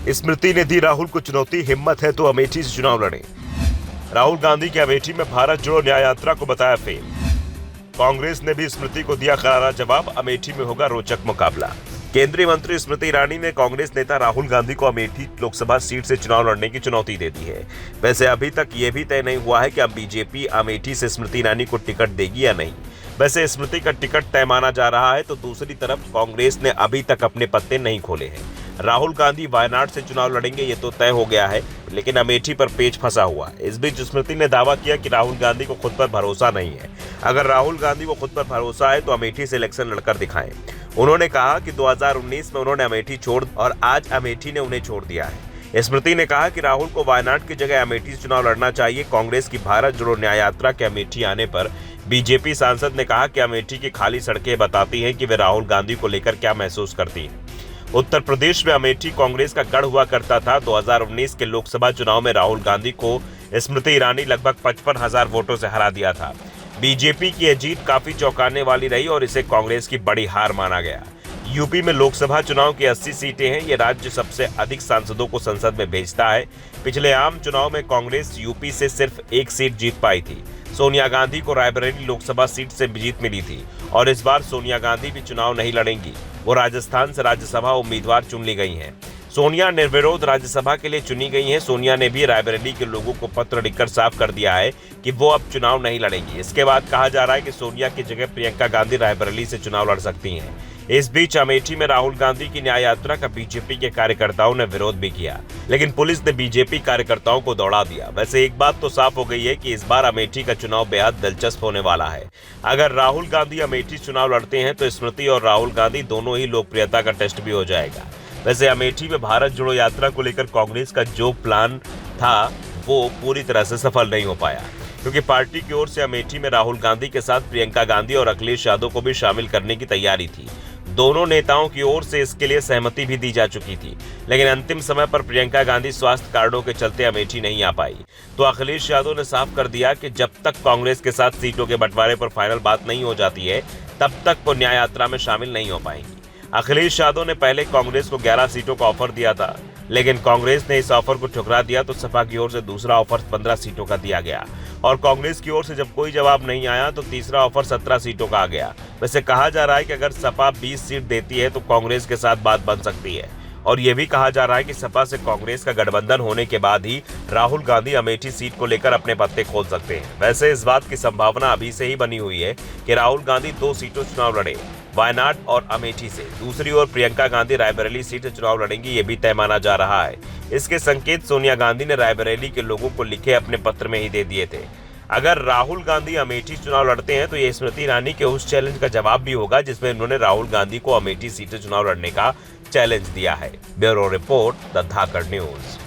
स्मृति ने दी राहुल को चुनौती, हिम्मत है तो अमेठी से चुनाव लड़ें। राहुल गांधी की अमेठी में भारत जोड़ो न्याय यात्रा को बताया फेल। कांग्रेस ने भी स्मृति को दिया करारा जवाब, अमेठी में होगा रोचक मुकाबला। केंद्रीय मंत्री स्मृति ईरानी ने कांग्रेस नेता राहुल गांधी को अमेठी लोकसभा सीट से चुनाव लड़ने की चुनौती दे दी है। वैसे अभी तक ये भी तय नहीं हुआ है कि अब बीजेपी अमेठी से स्मृति ईरानी को टिकट देगी या नहीं। वैसे स्मृति का टिकट तय माना जा रहा है, तो दूसरी तरफ कांग्रेस ने अभी तक अपने पत्ते नहीं खोले हैं। राहुल गांधी वायनाड से चुनाव लड़ेंगे ये तो तय हो गया है, लेकिन अमेठी पर पेच फंसा हुआ है। इस बीच स्मृति ने दावा किया कि राहुल गांधी को खुद पर भरोसा नहीं है। अगर राहुल गांधी को खुद पर भरोसा है तो अमेठी से इलेक्शन लड़कर दिखाएं। उन्होंने कहा कि 2019 में उन्होंने अमेठी छोड़ और आज अमेठी ने उन्हें छोड़ दिया है। स्मृति ने कहा कि राहुल को वायनाड की जगह अमेठी से चुनाव लड़ना चाहिए। कांग्रेस की भारत जोड़ो न्याय यात्रा के अमेठी आने पर बीजेपी सांसद ने कहा कि अमेठी की खाली सड़कें बताती हैं कि वे राहुल गांधी को लेकर क्या महसूस करती हैं। उत्तर प्रदेश में अमेठी कांग्रेस का गढ़ हुआ करता था। 2019 के लोकसभा चुनाव में राहुल गांधी को स्मृति ईरानी लगभग 55,000 वोटों से हरा दिया था। बीजेपी की यह जीत काफी चौंकाने वाली रही और इसे कांग्रेस की बड़ी हार माना गया। यूपी में लोकसभा चुनाव की 80 सीटें हैं। ये राज्य सबसे अधिक सांसदों को संसद में भेजता है। पिछले आम चुनाव में कांग्रेस यूपी से सिर्फ एक सीट जीत पाई थी। सोनिया गांधी को रायबरेली लोकसभा सीट से जीत मिली थी और इस बार सोनिया गांधी भी चुनाव नहीं लड़ेंगी। वो राजस्थान से राज्यसभा उम्मीदवार चुन ली गई हैं। सोनिया निर्विरोध राज्यसभा के लिए चुनी गई हैं। सोनिया ने भी रायबरेली के लोगों को पत्र लिखकर साफ कर दिया है कि वो अब चुनाव नहीं लड़ेंगी। इसके बाद कहा जा रहा है कि सोनिया की जगह प्रियंका गांधी रायबरेली से चुनाव लड़ सकती हैं। इस बीच अमेठी में राहुल गांधी की न्याय यात्रा का बीजेपी के कार्यकर्ताओं ने विरोध भी किया, लेकिन पुलिस ने बीजेपी कार्यकर्ताओं को दौड़ा दिया। वैसे एक बात तो साफ हो गई है कि इस बार अमेठी का चुनाव बेहद दिलचस्प होने वाला है। अगर राहुल गांधी अमेठी चुनाव लड़ते हैं तो स्मृति और राहुल गांधी दोनों ही लोकप्रियता का टेस्ट भी हो जाएगा। वैसे अमेठी में भारत जोड़ो यात्रा को लेकर कांग्रेस का जो प्लान था वो पूरी तरह से सफल नहीं हो पाया, क्योंकि पार्टी की ओर से अमेठी में राहुल गांधी के साथ प्रियंका गांधी और अखिलेश यादव को भी शामिल करने की तैयारी थी। दोनों नेताओं की ओर से इसके लिए सहमति भी दी जा चुकी थी, लेकिन अंतिम समय पर प्रियंका गांधी स्वास्थ्य कार्डों के चलते अमेठी नहीं आ पाई। तो अखिलेश यादव ने साफ कर दिया कि जब तक कांग्रेस के साथ सीटों के बंटवारे पर फाइनल बात नहीं हो जाती है, तब तक वो न्याय यात्रा में शामिल नहीं हो पाएंगी। अखिलेश यादव ने पहले कांग्रेस को 11 सीटों का ऑफर दिया था, लेकिन कांग्रेस ने इस ऑफर को ठुकरा दिया, तो सपा की ओर से दूसरा ऑफर 15 सीटों का दिया गया और कांग्रेस की ओर से जब कोई जवाब नहीं आया तो तीसरा ऑफर 17 सीटों का आ गया। वैसे कहा जा रहा है कि अगर सपा 20 सीट देती है तो कांग्रेस के साथ बात बन सकती है और ये भी कहा जा रहा है कि सपा से कांग्रेस का गठबंधन होने के बाद ही राहुल गांधी अमेठी सीट को लेकर अपने पत्ते खोल सकते हैं। वैसे इस बात की संभावना अभी से ही बनी हुई है कि राहुल गांधी 2 सीटों चुनाव लड़े, वायनाड और अमेठी से। दूसरी ओर प्रियंका गांधी रायबरेली सीट से चुनाव लड़ेंगी, ये भी तय माना जा रहा है। इसके संकेत सोनिया गांधी ने रायबरेली के लोगों को लिखे अपने पत्र में ही दे दिए थे। अगर राहुल गांधी अमेठी चुनाव लड़ते हैं तो ये स्मृति ईरानी के उस चैलेंज का जवाब भी होगा जिसमें उन्होंने राहुल गांधी को अमेठी सीट से चुनाव लड़ने का चैलेंज दिया है। Bureau report, the Dhakad news.